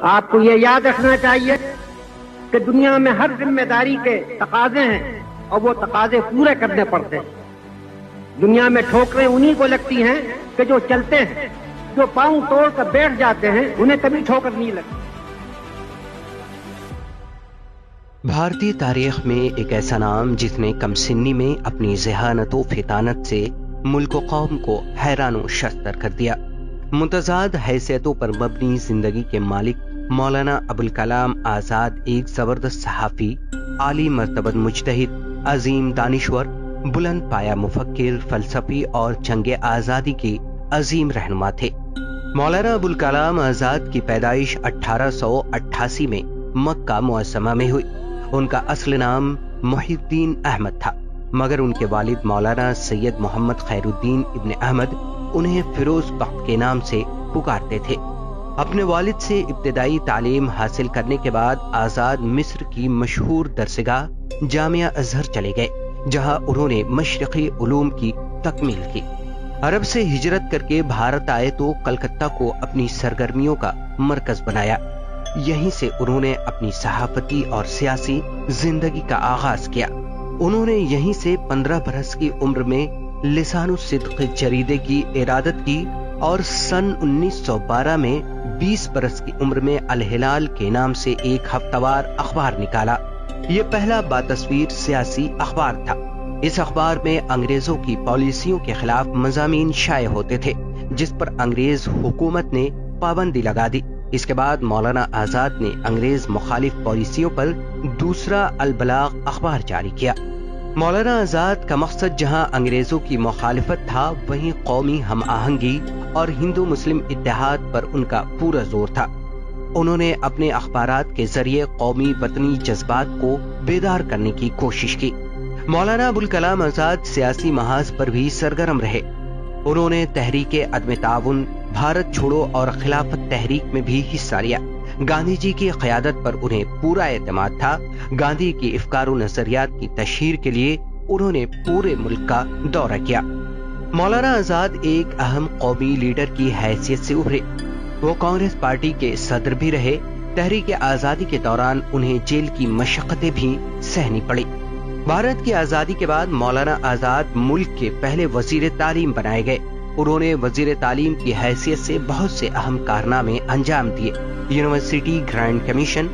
آپ کو یہ یاد رکھنا چاہیے کہ دنیا میں ہر ذمہ داری کے تقاضے ہیں اور وہ تقاضے پورے کرنے پڑتے ہیں۔ دنیا میں ٹھوکریں انہی کو لگتی ہیں کہ جو چلتے ہیں، جو پاؤں توڑ کر بیٹھ جاتے ہیں انہیں کبھی ٹھوکر نہیں لگتی۔ بھارتی تاریخ میں ایک ایسا نام جس نے کم سنی میں اپنی ذہانت و فطانت سے ملک و قوم کو حیران و شستر کر دیا۔ متضاد حیثیتوں پر مبنی زندگی کے مالک مولانا ابوالکلام آزاد ایک زبردست صحافی، عالی مرتبہ مجتہد، عظیم دانشور، بلند پایہ مفکر، فلسفی اور جنگ آزادی کے عظیم رہنما تھے۔ مولانا ابوالکلام آزاد کی پیدائش 1888 میں مکہ معظمہ میں ہوئی۔ ان کا اصل نام محی الدین احمد تھا، مگر ان کے والد مولانا سید محمد خیر الدین ابن احمد انہیں فیروز بخت کے نام سے پکارتے تھے۔ اپنے والد سے ابتدائی تعلیم حاصل کرنے کے بعد آزاد مصر کی مشہور درسگاہ جامعہ ازہر چلے گئے، جہاں انہوں نے مشرقی علوم کی تکمیل کی۔ عرب سے ہجرت کر کے بھارت آئے تو کلکتہ کو اپنی سرگرمیوں کا مرکز بنایا۔ یہیں سے انہوں نے اپنی صحافتی اور سیاسی زندگی کا آغاز کیا۔ انہوں نے یہیں سے 15 برس کی عمر میں لسان الصدق جریدے کی ارادت کی اور سن 1912 میں 20 برس کی عمر میں الہلال کے نام سے ایک ہفتہ وار اخبار نکالا۔ یہ پہلا باتصویر سیاسی اخبار تھا۔ اس اخبار میں انگریزوں کی پالیسیوں کے خلاف مضامین شائع ہوتے تھے، جس پر انگریز حکومت نے پابندی لگا دی۔ اس کے بعد مولانا آزاد نے انگریز مخالف پالیسیوں پر دوسرا البلاغ اخبار جاری کیا۔ مولانا آزاد کا مقصد جہاں انگریزوں کی مخالفت تھا، وہیں قومی ہم آہنگی اور ہندو مسلم اتحاد پر ان کا پورا زور تھا۔ انہوں نے اپنے اخبارات کے ذریعے قومی وطنی جذبات کو بیدار کرنے کی کوشش کی۔ مولانا ابوالکلام آزاد سیاسی محاذ پر بھی سرگرم رہے۔ انہوں نے تحریک عدم تعاون، بھارت چھوڑو اور خلافت تحریک میں بھی حصہ لیا۔ گاندھی جی کی قیادت پر انہیں پورا اعتماد تھا۔ گاندھی کی افکار و نظریات کی تشہیر کے لیے انہوں نے پورے ملک کا دورہ کیا۔ مولانا آزاد ایک اہم قومی لیڈر کی حیثیت سے ابھرے۔ وہ کانگریس پارٹی کے صدر بھی رہے۔ تحریک آزادی کے دوران انہیں جیل کی مشقتیں بھی سہنی پڑی۔ بھارت کی آزادی کے بعد مولانا آزاد ملک کے پہلے وزیر تعلیم بنائے گئے۔ انہوں نے وزیر تعلیم کی حیثیت سے بہت سے اہم کارنامے انجام دیے۔ یونیورسٹی گرانٹ کمیشن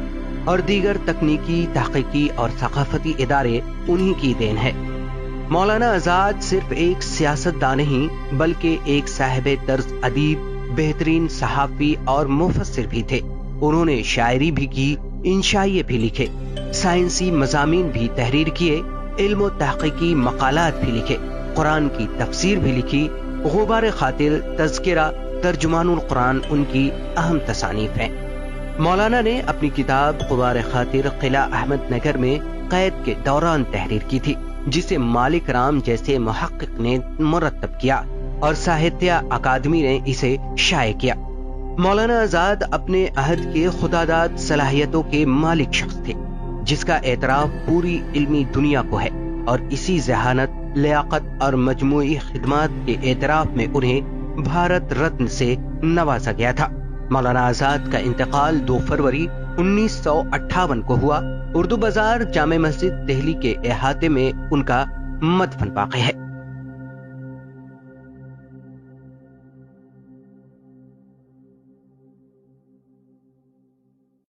اور دیگر تکنیکی، تحقیقی اور ثقافتی ادارے انہی کی دین ہے۔ مولانا آزاد صرف ایک سیاستدان نہیں بلکہ ایک صاحب طرز ادیب، بہترین صحافی اور مفسر بھی تھے۔ انہوں نے شاعری بھی کی، انشائیے بھی لکھے، سائنسی مضامین بھی تحریر کیے، علم و تحقیقی مقالات بھی لکھے، قرآن کی تفسیر بھی لکھی۔ غبار خاطر، تذکرہ، ترجمان القرآن ان کی اہم تصانیف ہیں۔ مولانا نے اپنی کتاب غبار خاطر قلعہ احمد نگر میں قید کے دوران تحریر کی تھی، جسے مالک رام جیسے محقق نے مرتب کیا اور ساہتیہ اکادمی نے اسے شائع کیا۔ مولانا آزاد اپنے عہد کے خداداد صلاحیتوں کے مالک شخص تھے، جس کا اعتراف پوری علمی دنیا کو ہے، اور اسی ذہانت، لیاقت اور مجموعی خدمات کے اعتراف میں انہیں بھارت رتن سے نوازا گیا تھا۔ مولانا آزاد کا انتقال 2 فروری 1958 کو ہوا۔ اردو بازار جامع مسجد دہلی کے احاطے میں ان کا مدفن واقع ہے۔